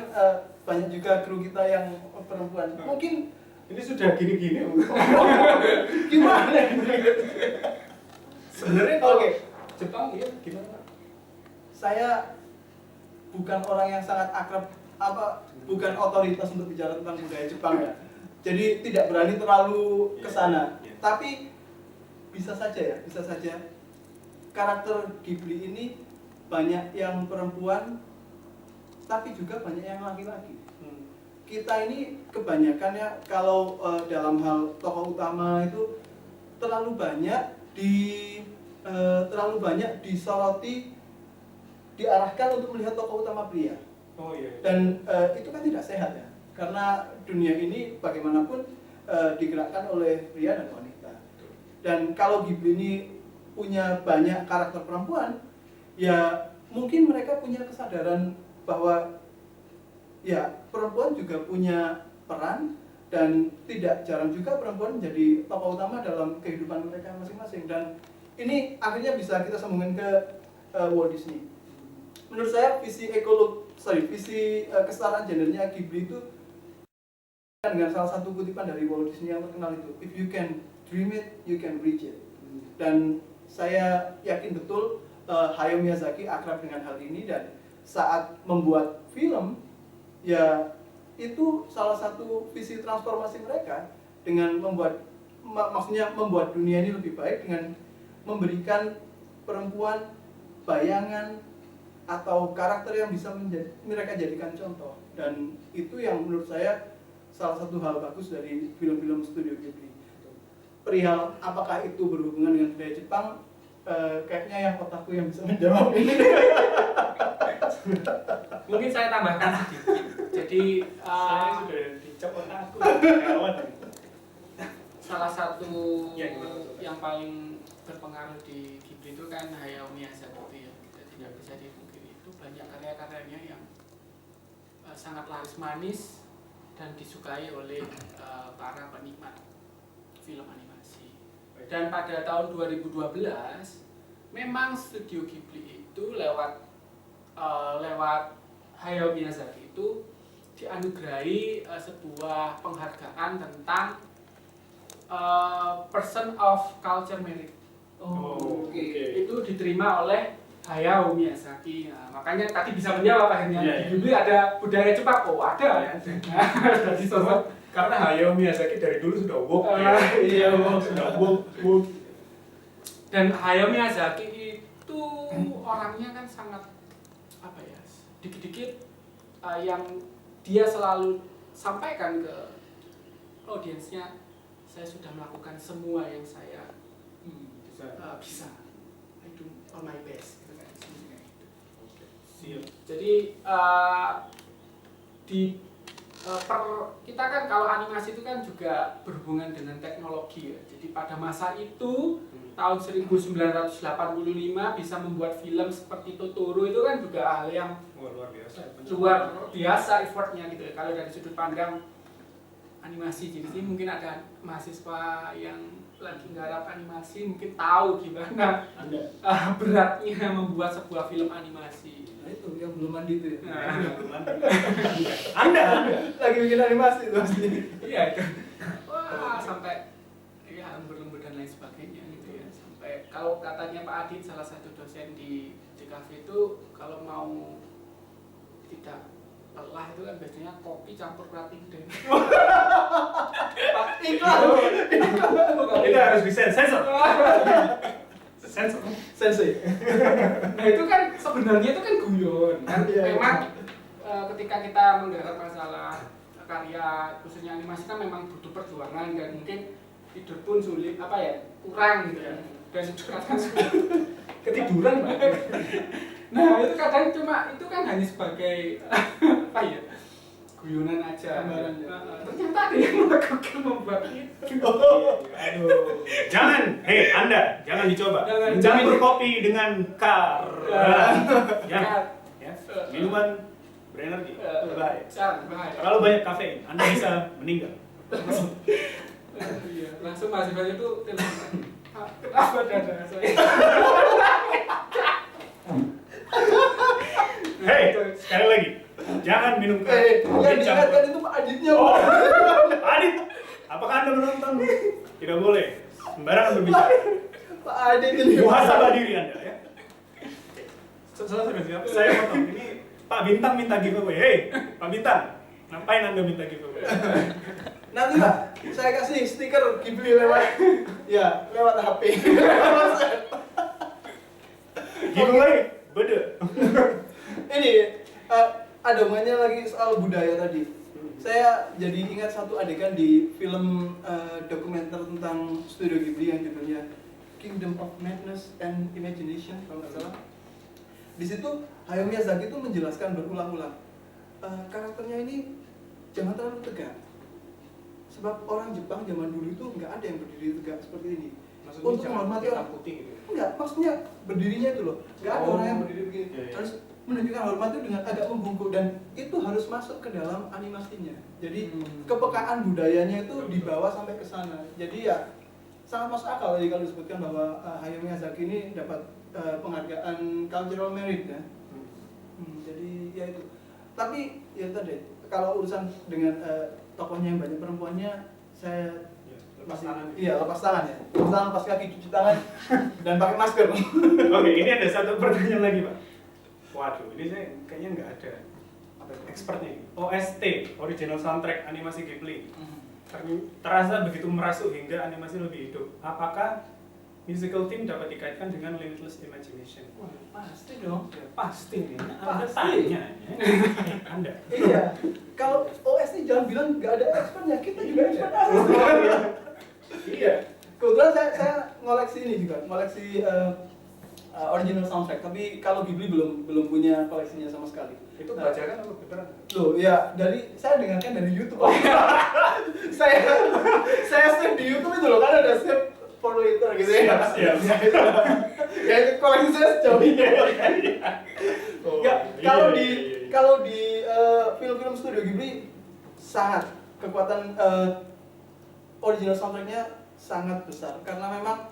banyak juga kru kita yang perempuan. Mungkin ini sudah gini-gini. gimana? Sebenarnya kalau Jepang iya gimana? Saya bukan orang yang sangat akrab bukan otoritas untuk bicara tentang budaya Jepang ya. Jadi tidak berani terlalu ke sana. Tapi bisa saja karakter Ghibli ini banyak yang perempuan tapi juga banyak yang laki-laki. Kita ini kebanyakan ya kalau dalam hal tokoh utama itu terlalu banyak disoroti, diarahkan untuk melihat tokoh utama pria. Oh iya. Dan itu kan tidak sehat ya, karena dunia ini bagaimanapun digerakkan oleh pria dan wanita. Dan kalau Ghibli ini punya banyak karakter perempuan, ya mungkin mereka punya kesadaran bahwa ya perempuan juga punya peran, dan tidak jarang juga perempuan menjadi tokoh utama dalam kehidupan mereka masing-masing. Dan ini akhirnya bisa kita sambungkan ke Walt Disney. Menurut saya visi kesetaraan gendernya Ghibli itu dengan salah satu kutipan dari Walt Disney yang terkenal itu, if you can dream it, you can reach it. Dan saya yakin betul Hayao Miyazaki akrab dengan hal ini, dan saat membuat film ya itu salah satu visi transformasi mereka dengan maksudnya membuat dunia ini lebih baik dengan memberikan perempuan bayangan atau karakter yang bisa mereka jadikan contoh. Dan itu yang menurut saya salah satu hal bagus dari film-film studio Ghibli. Perihal apakah itu berhubungan dengan budaya Jepang, kayaknya yang otakku yang bisa menjawab ini. Mungkin saya tambahkan sedikit. Jadi Saya sudah dicap otakku. salah satu yang paling berpengaruh di Ghibli itu kan Hayao Miyazaki itu ya, kita tidak bisa dipungkiri, itu banyak karya-karyanya yang sangat laris manis dan disukai oleh para penikmat film animasi. Dan pada tahun 2012 memang studio Ghibli itu lewat Hayao Miyazaki itu dianugerahi sebuah penghargaan tentang Person of Culture Merit. Itu diterima oleh Hayao Miyazaki. Nah, makanya tadi bisa menjawab akhirnya. Di Ghibli ada budaya Jepang. Oh, ada. Jadi sosok Karena Hayao Miyazaki dari dulu sudah woke. iya, Sudah woke. Dan Hayao Miyazaki itu orangnya kan sangat apa ya? Dikit-dikit yang dia selalu sampaikan ke audiensnya, saya sudah melakukan semua yang saya bisa. I do all my best. Gitu kan. Siap. Jadi kita kan kalau animasi itu kan juga berhubungan dengan teknologi ya. Jadi pada masa itu tahun 1985 bisa membuat film seperti Totoro itu kan juga hal yang Luar biasa. luar biasa effortnya gitu ya. Kalau dari sudut pandang animasi, jadi mungkin ada mahasiswa yang lagi nggarap animasi mungkin tahu gimana beratnya membuat sebuah film animasi. Nah itu yang belum mandi itu ya. Anda Lagi bikin animasi itu pasti. Iya itu. Wah, sampai ya lembur-lembur dan lain sebagainya gitu ya. Sampai kalau katanya Pak Adit, salah satu dosen di cafe itu, kalau mau tidak lelah itu kan biasanya kopi campur rating deh. Iklan. Itu harus bisa sensor. Sensei. Nah itu kan sebenarnya itu kan guyon kan. Iya, iya. Memang ketika kita menggarap masalah karya khususnya animasi kan memang butuh perjuangan dan mungkin tidur pun sulit kurang gitu ya. Dan kadang ketiduran Pak. Nah itu kadang itu kan hanya sebagai guyonan aja. Ternyata ada yang melakukan membuat itu. Aduh. Anda jangan dicoba. Campur kopi dengan kar. Jangan. Ya. Minuman berenergi. Bahaya. Bahaya. Terlalu banyak kafein, Anda bisa meninggal. Iya, langsung mahasiswa itu telepon. Kenapa dada saya? Hei, sekali lagi, jangan minum Yang diingatkan itu Pak Aditnya. Oh, Adit, apakah Anda menonton? Tidak boleh sembarangan berbicara. Pak Adit ini. Muhasabah diri Anda ya. Selesai siapa? Saya potong. Ini Pak Bintang minta giveaway. Hei, Pak Bintang, ngapain Anda minta giveaway? Nanti Pak, saya kasih stiker Ghibli lewat HP. Giveaway, beda. Ini ada hubungannya lagi soal budaya tadi. Saya jadi ingat satu adegan di film dokumenter tentang studio Ghibli yang judulnya Kingdom of Madness and Imagination kalau nggak salah. Di situ Hayao Miyazaki itu menjelaskan berulang-ulang karakternya ini jangan terlalu tegak. Sebab orang Jepang zaman dulu itu nggak ada yang berdiri tegak seperti ini. Maksudnya Untuk menghormati orang putih gitu. Enggak, maksudnya berdirinya itu loh. Nggak ada orang yang berdiri begini. Iya, iya. Harus menunjukkan hormat itu dengan agak membungkuk, dan itu harus masuk ke dalam animasinya. Jadi kepekaan budayanya itu dibawa sampai ke sana. Jadi ya sangat masuk akal kalau disebutkan bahwa Hayao Miyazaki ini dapat penghargaan cultural merit ya. Jadi ya itu. Tapi ya tadi kalau urusan dengan tokohnya yang banyak perempuannya saya lepas tangan. Iya, lepas tangan ya. Lepas tangan, pas kaki, cuci tangan dan pakai masker. Oke, ini ada satu pertanyaan lagi, Pak. Waduh, ini saya kayaknya nggak ada expertnya. OST, original soundtrack animasi Ghibli. Terasa begitu merasuk hingga animasi lebih hidup. Apakah musical theme dapat dikaitkan dengan limitless imagination? Wah, pasti dong. Ya, pasti nih. Anda Pasti. tanya. Anda. Iya. Kalau OST jangan bilang nggak ada expertnya, kita juga expert. Iya. Kebetulan saya ngoleksi ini juga, ngoleksi original soundtrack. Tapi kalau Ghibli belum punya koleksinya sama sekali. Itu bacakan atau beneran? Loh, ya dari saya dengarkan dari YouTube. saya save di YouTube itu loh, kan ada save for later gitu ya. Siap. Ya koleksi saya sejauh ini. Kalau di film-film studio Ghibli sangat kekuatan original soundtracknya sangat besar karena memang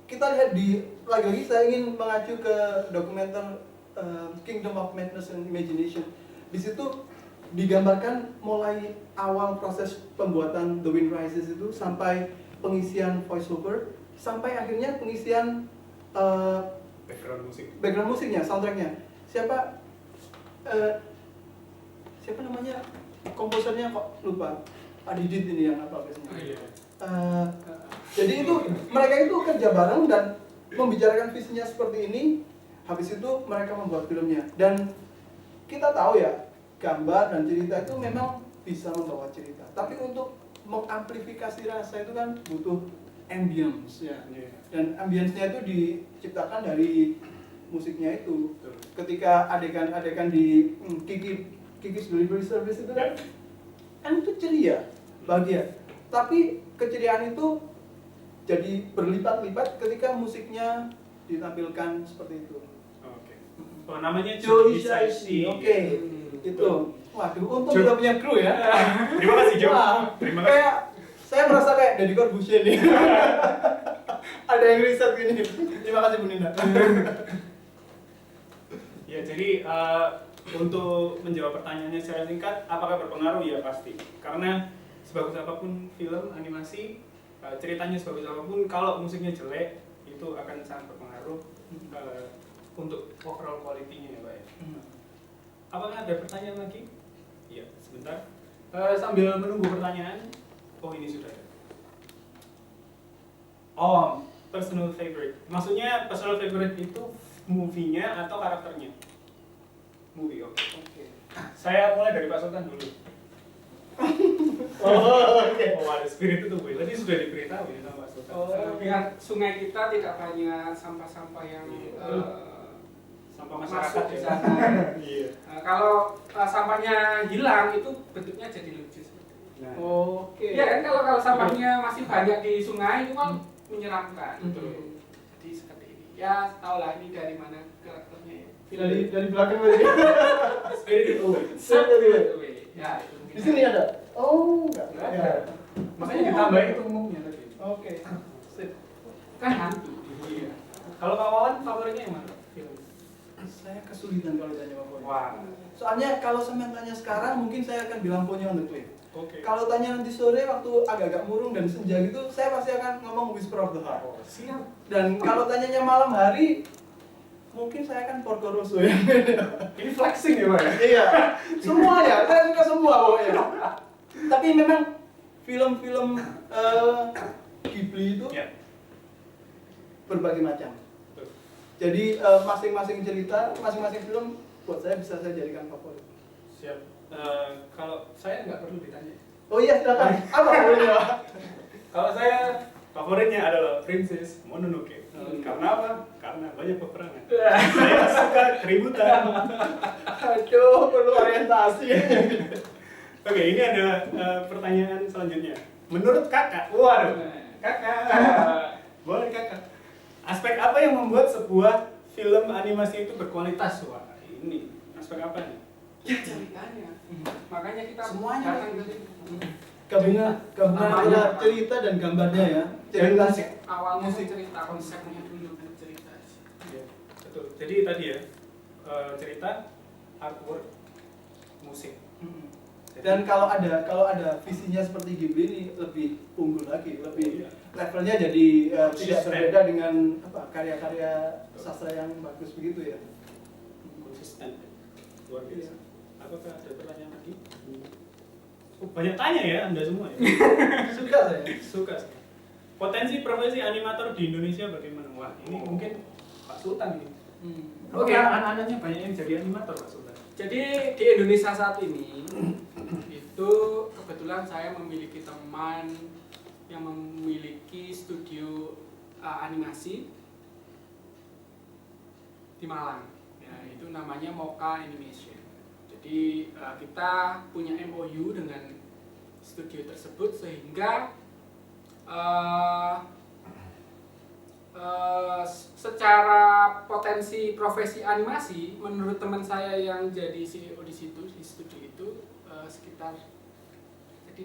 kita lihat lagi-lagi saya ingin mengacu ke dokumenter Kingdom of Madness and Imagination. Di situ digambarkan mulai awal proses pembuatan The Wind Rises itu sampai pengisian voiceover sampai akhirnya pengisian background musiknya, soundtracknya. Siapa namanya komposernya kok lupa. Adidit ini yang apa biasanya. Jadi itu mereka itu kerja bareng dan membicarakan visinya seperti ini. Habis itu mereka membuat filmnya dan kita tahu ya gambar dan cerita itu memang bisa membawa cerita. Tapi untuk mengamplifikasi rasa itu kan butuh ambience ya. Dan ambience-nya itu diciptakan dari musiknya itu. Ketika adegan-adegan di Kiki's Delivery Service itu kan itu ceria, bahagia. Tapi keceriaan itu jadi berlipat-lipat ketika musiknya ditampilkan seperti itu. Oke. Oh, namanya Joe Joe Hisaishi. Oke. Itu. Waduh, untung kita punya kru ya. Terima kasih, Joe. Wah, Terima kasih. kayak saya merasa kayak Deddy Corbuzier nih. Ada yang riset gini. Terima kasih Bu Nina. Ya, jadi untuk menjawab pertanyaannya secara singkat, apakah berpengaruh? Ya pasti. Karena sebagus apapun film animasi, ceritanya sebagus apapun, kalau musiknya jelek, itu akan sangat berpengaruh untuk overall quality-nya ya Pak ya. Apakah ada pertanyaan lagi? Iya, sebentar. Sambil menunggu pertanyaan, oh ini sudah ada. Oh, personal favorite. Maksudnya personal favorite itu movie-nya atau karakternya? Movie, oke. Saya mulai dari Pak Sultan dulu. Oke. Oh, ada spirit itu, Bu. Tadi sudah diberitahu ya sama Pak Sultan. Biar sungai kita tidak banyak sampah-sampah yang Sampah masuk masyarakat di ya. sana. Iya. Kalau sampahnya hilang itu bentuknya jadi lucu seperti itu. Nah, Oke. Iya kan kalau sampahnya masih banyak di sungai itu kan menyeramkan. Betul. Jadi seperti ini. Ya tahulah ini dari mana karakternya ya. Dari belakang tadi. spirit itu. Ya, itu mungkin. Di sini ada. Oh, enggak. Nggak Ya. ada. Makanya ditambahin itu umumnya tadi. Oke. Sip. Kan hantu. Iya. Kalau Pak Wawan favoritnya yang mana? Film. Saya kesulitan kalau tanya favorit. Wah. Soalnya kalau sampean tanya sekarang mungkin saya akan bilang Pony on the Cliff. Oke. Kalau tanya nanti sore waktu agak-agak murung dan senja gitu, saya pasti akan ngomong Whisper of the Heart. Oh, siap. Dan kalau tanyanya malam hari, mungkin saya akan Porco Rosso ya. Ini flexing ya Pak ya? Iya, semua ya, saya suka semua pokoknya. Tapi memang film-film Ghibli itu Ya. berbagai macam. Betul. Jadi masing-masing cerita, masing-masing film buat saya bisa saya jadikan favorit. Siap. Kalau saya nggak perlu ditanya. Oh iya, silakan. Apa favoritnya, Pak? Kalau saya favoritnya adalah Princess Mononoke. Karena apa? Karena banyak peperangan. Saya suka keributan. Aduh, perlu orientasi. Oke, ini ada pertanyaan selanjutnya. Menurut kakak, waduh, kakak, boleh kakak. Aspek apa yang membuat sebuah film animasi itu berkualitas? Wah, ini aspek apa nih? Ya ceritanya. Makanya kita Semuanya. datang ke sini. Gabungan antara cerita dan gambarnya ya. Cerita musik awalnya musik. cerita konsepnya dulu kan cerita. Iya, betul. Jadi tadi ya cerita, artwork, musik. Dan kalau ada visinya seperti Ghibli ini lebih unggul lagi, lebih levelnya jadi tidak berbeda dengan karya-karya sastra yang bagus begitu ya. Konsisten, luar biasa. Apakah ada pertanyaan lagi? Oh, banyak tanya ya Anda semua ya. Suka saya. Suka sih. Potensi profesi animator di Indonesia bagaimana? Wah, ini mungkin Pak Sultan ini. Oke. Anak-anaknya banyak yang jadi animator Pak Sultan. Jadi di Indonesia saat ini itu kebetulan saya memiliki teman yang memiliki studio animasi di Malang. Ya, itu namanya Mocha Animation. Jadi kita punya MOU dengan studio tersebut sehingga secara potensi profesi animasi menurut teman saya yang jadi CEO di situ di studio itu sekitar jadi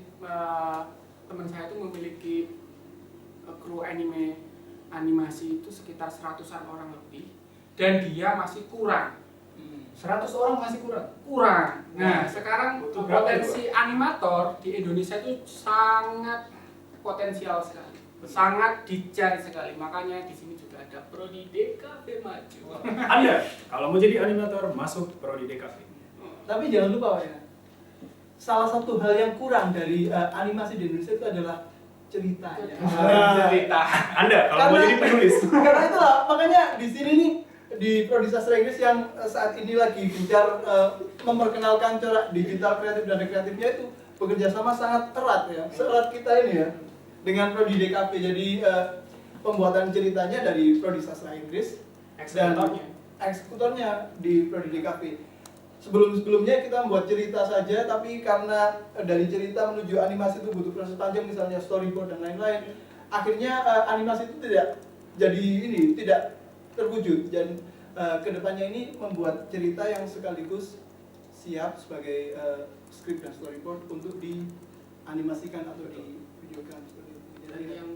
teman saya itu memiliki kru animasi itu sekitar 100-an orang lebih dan dia masih kurang 100 orang masih kurang. Nah, sekarang potensi animator di Indonesia itu sangat potensial sekali, sangat dicari sekali. Makanya di sini juga ada Prodi DKV Maju. Anda kalau mau jadi animator masuk Prodi DKV. Tapi jangan lupa ya, salah satu hal yang kurang dari animasi di Indonesia itu adalah ceritanya. Cerita. Anda kalau mau jadi penulis. Karena itulah makanya di sini nih di Prodi Sastra Inggris yang saat ini lagi gencar memperkenalkan corak digital kreatif dan rekreatifnya itu bekerja sama sangat erat ya, seerat kita ini ya dengan Prodi DKV. Jadi pembuatan ceritanya dari Prodi Sastra Inggris dan eksekutornya di Prodi DKV. Sebelumnya kita membuat cerita saja, tapi karena dari cerita menuju animasi itu butuh proses panjang, misalnya storyboard dan lain-lain. Akhirnya animasi itu tidak terwujud dan kedepannya ini membuat cerita yang sekaligus siap sebagai skrip dan storyboard untuk dianimasikan atau divideokan seperti itu. Dan yang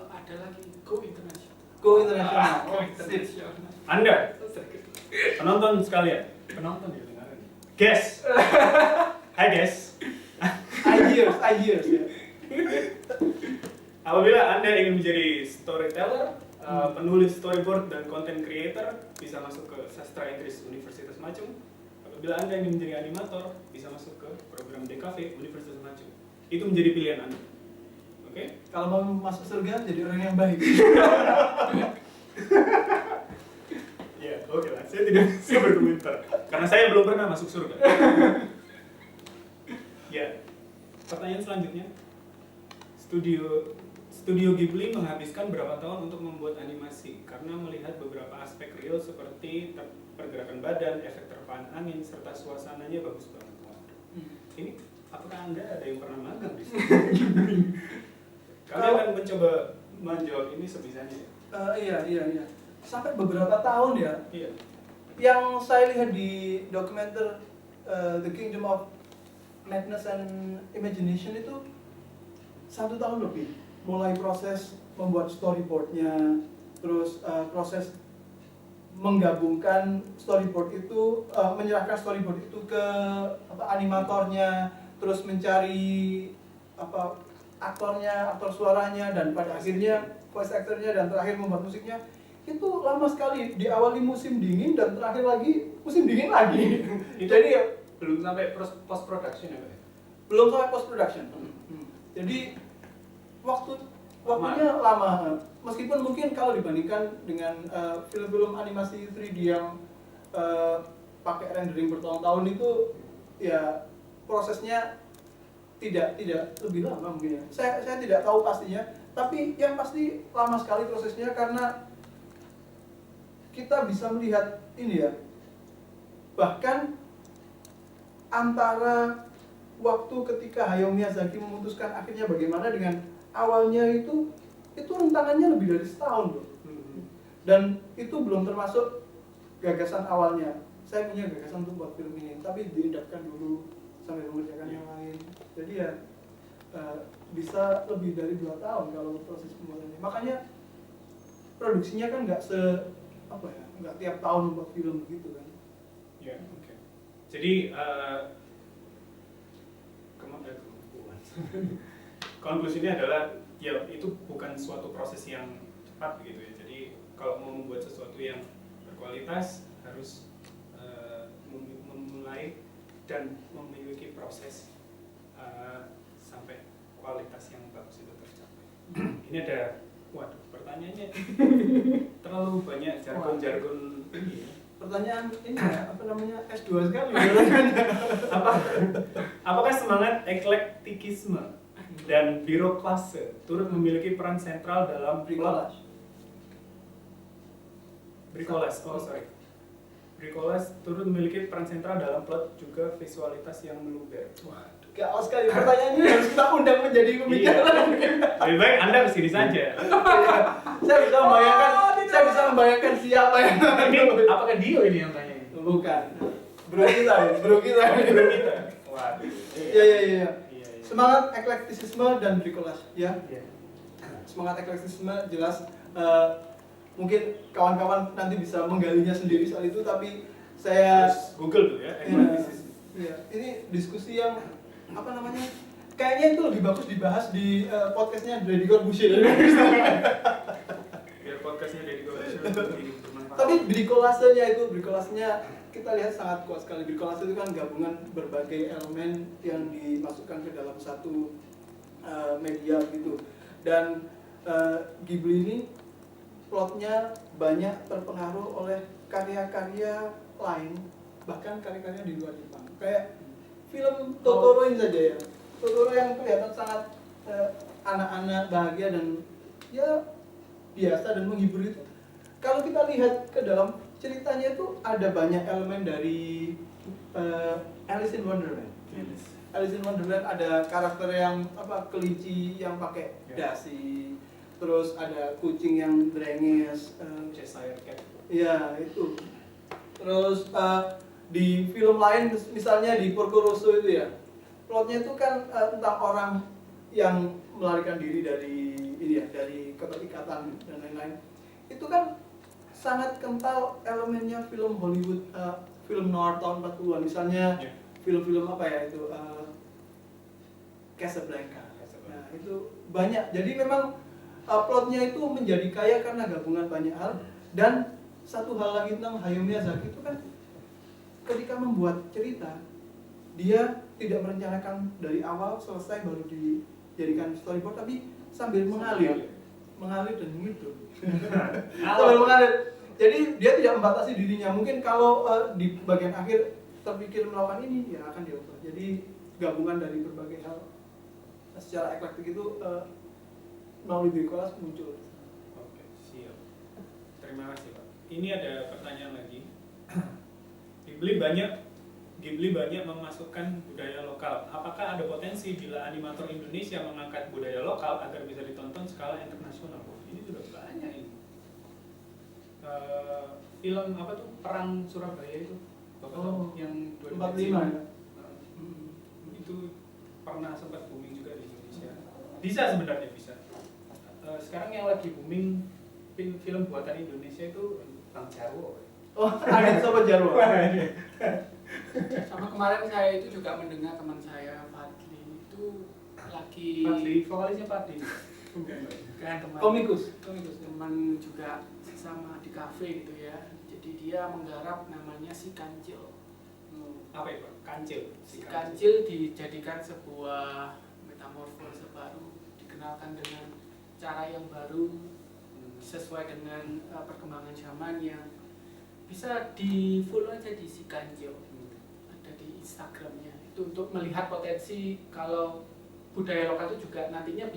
ada lagi Go International. Go International. Anda penonton sekalian, penonton ya dengaran. Guys, hai guys. I hears ya. Apabila Anda ingin menjadi storyteller, penulis storyboard dan content creator, bisa masuk ke Sastra Inggris Universitas Machung. Apabila Anda ingin menjadi animator, bisa masuk ke program DKV Universitas Machung. Itu menjadi pilihan Anda. Oke? Kalau mau masuk surga jadi orang yang baik. Ya, oke lah. Saya tidak bisa berkomentar karena saya belum pernah masuk surga. Ya. Pertanyaan selanjutnya. Studio Ghibli menghabiskan berapa tahun untuk membuat animasi karena melihat beberapa aspek real seperti pergerakan badan, efek terpaan angin, serta suasananya bagus banget. Ini apakah Anda ada yang pernah magang di Studio Ghibli? Kami akan mencoba menjawab ini sebisanya. Iya. Sampai beberapa tahun ya. Iya. Yang saya lihat di dokumenter The Kingdom of Madness and Imagination itu 1 tahun lebih. Mulai proses membuat storyboardnya, terus proses menggabungkan storyboard itu, menyerahkan storyboard itu ke animatornya, terus mencari aktornya, aktor suaranya, dan pada akhirnya voice actornya, dan terakhir membuat musiknya. Itu lama sekali, diawali musim dingin dan terakhir lagi musim dingin lagi. Jadi ya, Belum sampai post production ya, Pak? belum sampai post production. Jadi waktunya lama. Meskipun mungkin kalau dibandingkan dengan film-film animasi 3D yang pakai rendering bertahun-tahun itu ya prosesnya tidak lebih lama mungkin ya. Saya tidak tahu pastinya, tapi yang pasti lama sekali prosesnya karena kita bisa melihat ini ya. Bahkan antara waktu ketika Hayao Miyazaki memutuskan akhirnya bagaimana dengan awalnya itu rentangannya lebih dari setahun loh. Dan itu belum termasuk gagasan awalnya. Saya punya gagasan untuk buat film ini, tapi diindahkan dulu sampai mengerjakan yang lain. Jadi ya bisa lebih dari 2 tahun kalau proses pembuatannya. Makanya produksinya kan nggak tiap tahun membuat film begitu kan. Ya, oke. Jadi konklusinya adalah ya itu bukan suatu proses yang cepat gitu ya. Jadi kalau mau membuat sesuatu yang berkualitas harus memulai dan memiliki proses sampai kualitas yang bagus itu tercapai. Ini ada, waduh, pertanyaannya terlalu banyak jargon-jargon ini ya. Pertanyaan ini ya, apa namanya, S2 sekali. Apakah semangat eklektikisme dan birokrasi turut memiliki peran sentral dalam Bricolage. Bricolage turut memiliki peran sentral dalam plot juga visualitas yang meluber. Waduh, chaos sekali pertanyaannya, harus kita undang menjadi pembicara. Lebih baik Anda kesini saja. Saya bisa membayangkan siapa yang Ini apakah Dio ini yang tanya ini? bukan. Bro kita. Bro kita. Waduh. Iya. Semangat eklektisisme dan bricolage, ya. Iya. Semangat eklektisisme jelas, mungkin kawan-kawan nanti bisa menggalinya sendiri soal itu, tapi saya Harus Google tuh ya, eklektisisme. Iya, ini diskusi yang apa namanya? Kayaknya itu lebih bagus dibahas di podcastnya Deddy Corbuzier. Biar podcastnya Deddy Corbuzier lebih bermanfaat. Tapi bricolasenya kita lihat sangat kuat sekali. Bricolase itu kan gabungan berbagai elemen yang dimasukkan ke dalam satu media gitu. Dan Ghibli ini plotnya banyak terpengaruh oleh karya-karya lain, bahkan karya-karya di luar Jepang. Kayak film Totoro ini saja ya. Totoro yang kelihatan sangat anak-anak bahagia dan ya biasa dan menghibur itu. Kalau kita lihat ke dalam ceritanya itu ada banyak elemen dari Alice in Wonderland. Alice in Wonderland ada karakter yang kelinci yang pakai dasi, terus ada kucing yang brenges, Cheshire Cat. iya itu. Terus di film lain misalnya di Porco Rosso itu ya, plotnya itu kan tentang orang yang melarikan diri dari keterikatan dan lain-lain. Itu kan sangat kental elemennya film Hollywood, film noir tahun 40-an misalnya. Film-film apa ya itu, Casablanca. Nah itu banyak, jadi memang plotnya itu menjadi kaya karena gabungan banyak hal. Dan satu hal lagi tentang Hayao Miyazaki itu kan ketika membuat cerita, dia tidak merencanakan dari awal selesai baru dijadikan storyboard, tapi sambil mengalir dan gitu. Sambil mengalir. Jadi dia tidak membatasi dirinya. Mungkin kalau di bagian akhir terpikir melakukan ini, ya akan diubah. Jadi gabungan dari berbagai hal secara eklektik itu melalui bricolage muncul. Oke, siap. Terima kasih Pak. Ini ada pertanyaan lagi. Ghibli banyak memasukkan budaya lokal. Apakah ada potensi bila animator Indonesia mengangkat budaya lokal agar bisa ditonton skala internasional? Ini sudah banyak ini. Film apa tuh, Perang Surabaya itu, Bapak tahu yang 45 ya? Itu pernah sempat booming juga di Indonesia. Bisa sebenarnya bisa. Sekarang yang lagi booming film buatan Indonesia itu Bang Jarwo. Oh, ada Sobat Jarwo. Sama kemarin saya itu juga mendengar teman saya Fadli itu lagi vokalisnya Fadli. kan teman Komikus. Teman juga sama di kafe gitu ya. Jadi dia menggarap namanya Si Kancil. Apa itu? Kancil. Si Kancil dijadikan sebuah metamorfose baru, dikenalkan dengan cara yang baru sesuai dengan perkembangan zaman yang bisa di follow aja di Si Kancil. Ada di Instagramnya. Itu untuk melihat potensi kalau budaya lokal itu juga nantinya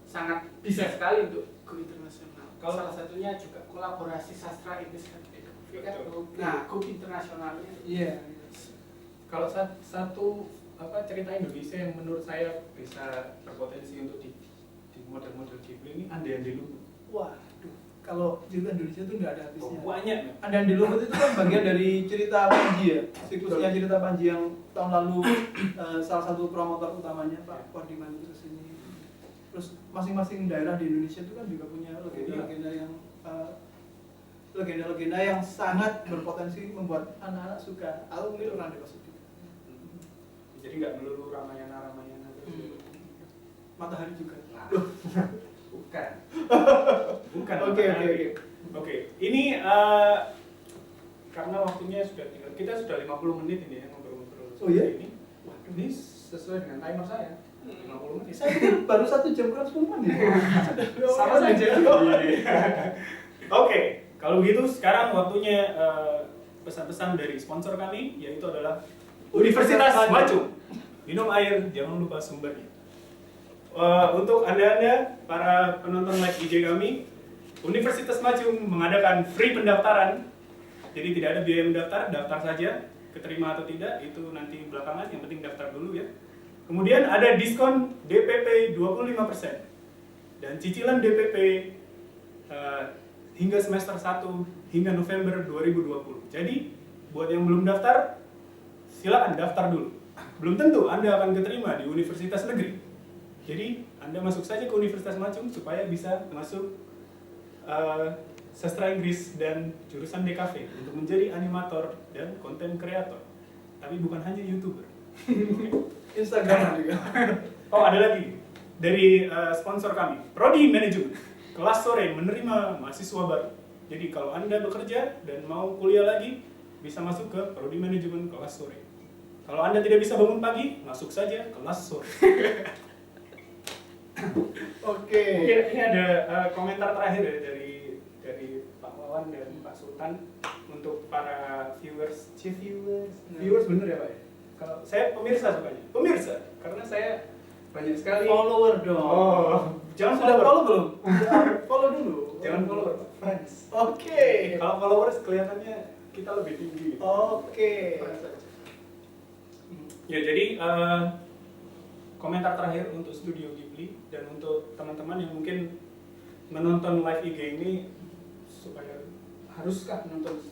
sangat bisa sekali untuk go internasional. Kalau salah satunya juga kolaborasi sastra Inggris dan nah, go internasionalnya. Iya. Kalau satu cerita Indonesia yang menurut saya bisa berpotensi untuk di model-model Ghibli ini Ande-Ande Lumut. Waduh, kalau cerita Indonesia itu nggak ada habisnya. Banyak ya. Ande-Ande Lumut itu kan bagian dari cerita Panji ya, siklusnya cerita Panji yang tahun lalu salah satu promotor utamanya Pak Wardiman itu kesini. Terus masing-masing daerah di Indonesia itu kan juga punya legenda-legenda yang legenda-legenda yang sangat berpotensi membuat anak-anak suka atau mungkin orang dewasa juga. Jadi nggak melulu Ramayana. Matahari juga. Nah, bukan. Bukan. Oke. Oke. Ini karena waktunya sudah tinggal. Kita sudah 50 menit ini ya ngobrol-ngobrol. Oh iya? Ini. Waduh, ini sesuai dengan timer saya. 50 menit. Saya pikir baru 1 jam kurang 10 menit. Sama saja. Oke, kalau begitu sekarang waktunya pesan-pesan dari sponsor kami, yaitu adalah Universitas Maju. Minum air, jangan lupa sumbernya. Untuk anda para penonton live IG kami, Universitas Maju mengadakan free pendaftaran. Jadi tidak ada biaya mendaftar, daftar saja. Keterima atau tidak itu nanti belakangan, yang penting daftar dulu ya. Kemudian ada diskon DPP 25% dan cicilan DPP hingga semester 1 hingga November 2020. Jadi buat yang belum daftar, silakan daftar dulu. Belum tentu Anda akan keterima di universitas negeri. Jadi Anda masuk saja ke Universitas Maju supaya bisa masuk sastra Inggris dan jurusan DKV untuk menjadi animator dan konten kreator. Tapi bukan hanya YouTuber. Instagram juga. Oh, ada lagi dari sponsor kami, Prodi Manajemen. Kelas sore menerima mahasiswa baru. Jadi kalau Anda bekerja dan mau kuliah lagi, bisa masuk ke Prodi Manajemen kelas sore. Kalau Anda tidak bisa bangun pagi, masuk saja kelas sore. Oke. Mungkin ini ada komentar terakhir ya dari Pak Wawan dan Pak Sultan untuk para viewers. Viewers bener ya Pak ya? Kalau saya pemirsa sukanya. Pemirsa, karena saya banyak sekali Follower dong. Oh, jangan Sudah follower. follow belum? Follow dulu. Jangan follower, friends. Oke. Kalau followers kelihatannya kita lebih tinggi. Oke. Friends aja. Ya, jadi komentar terakhir untuk Studio Ghibli dan untuk teman-teman yang mungkin menonton live IG ini, supaya haruskah menonton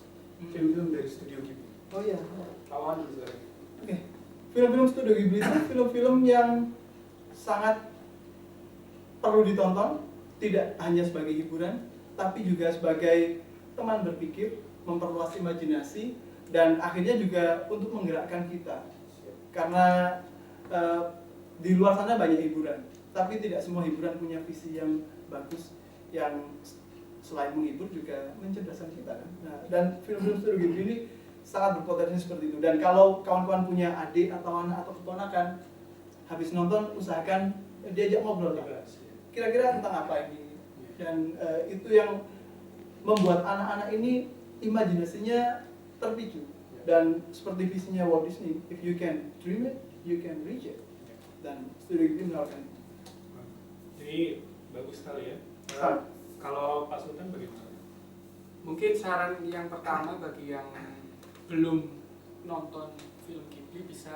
film-film dari Studio Ghibli? Oh iya. Lawan dulu sekarang. Oke. Film-film Studio Ghibli itu film-film yang sangat perlu ditonton, tidak hanya sebagai hiburan, tapi juga sebagai teman berpikir, memperluas imajinasi, dan akhirnya juga untuk menggerakkan kita. Karena di luar sana banyak hiburan, tapi tidak semua hiburan punya visi yang bagus, yang selain menghibur juga mencerdaskan kita kan. Nah, dan film-film Studio Ghibli ini sangat berpotensi seperti itu. Dan kalau kawan-kawan punya adik atau anak atau keponakan, habis nonton usahakan diajak ngobrol lah. Kira-kira tentang apa ini? Dan itu yang membuat anak-anak ini imajinasinya terpicu. Dan seperti visinya Walt Disney, if you can dream it, you can reach it. Dan Studio Ghibli menawarkan itu. Jadi bagus sekali ya. Sangat. Kalau Pak Sultan bagaimana? Mungkin saran yang pertama bagi yang belum nonton film Ghibli bisa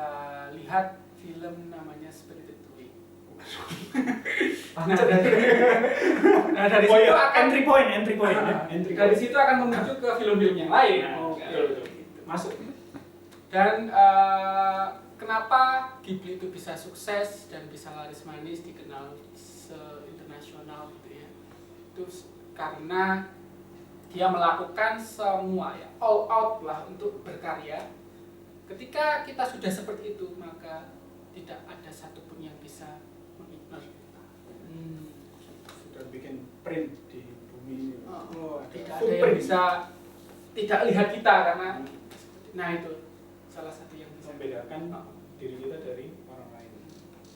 lihat film namanya Spirited Away. Dari situ akan entry point ya. dari situ akan menuju ke film-film yang lain. Betul. Masuk. Dan kenapa Ghibli itu bisa sukses dan bisa laris manis, dikenal se-internasional gitu ya? Itu karena dia melakukan semua ya, all out lah untuk berkarya. Ketika kita sudah seperti itu, maka tidak ada satupun yang bisa mengignore kita. Sudah bikin print di bumi ini. Tidak ada yang bisa tidak lihat kita karena nah itu salah satu yang bisa membedakan diri kita dari orang lain.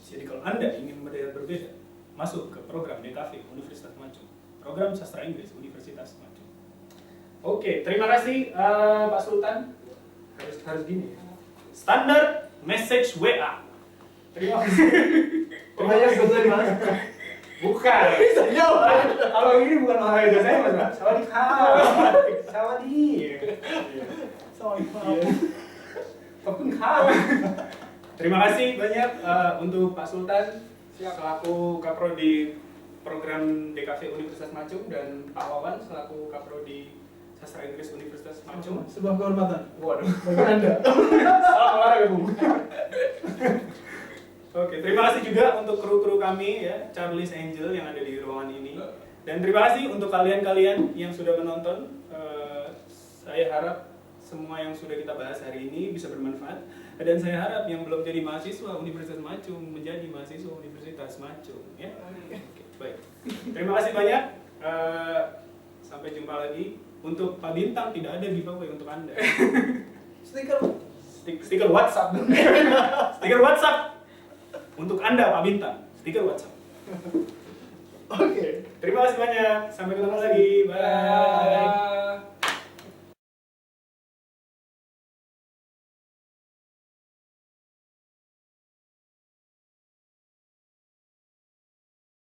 Jadi kalau Anda ingin berbeda, masuk ke program DKV Universitas Maju, program sastra Inggris Universitas Maju. Oke, terima kasih Pak Sultan. Harus gini. Standar message WA. Terima kasih. Ohaya gozaimasu Mas. Bukan. Kalau ini bukan ohaya gozaimasu Mas. Sawadee. Terima kasih banyak untuk Pak Sultan selaku Kaprodi program DKV Universitas Maju dan Pak Wawan selaku Kaprodi Sastra Inggris Universitas Maju. Sebuah kehormatan. Waduh. Bagi Anda. Salam olahraga Bung. Oke, terima kasih juga untuk kru-kru kami ya, Charles Angel yang ada di ruangan ini. Dan terima kasih untuk kalian-kalian yang sudah menonton. Saya harap semua yang sudah kita bahas hari ini bisa bermanfaat. Dan saya harap yang belum jadi mahasiswa Universitas Macung menjadi mahasiswa Universitas Macung. Ya? Oke, baik. Terima kasih banyak. Sampai jumpa lagi. Untuk Pak Bintang tidak ada giveaway untuk Anda. Stiker WhatsApp. Stiker WhatsApp untuk Anda Pak Bintang. Stiker WhatsApp. Oke. Terima kasih banyak. Sampai ketemu lagi. Bye.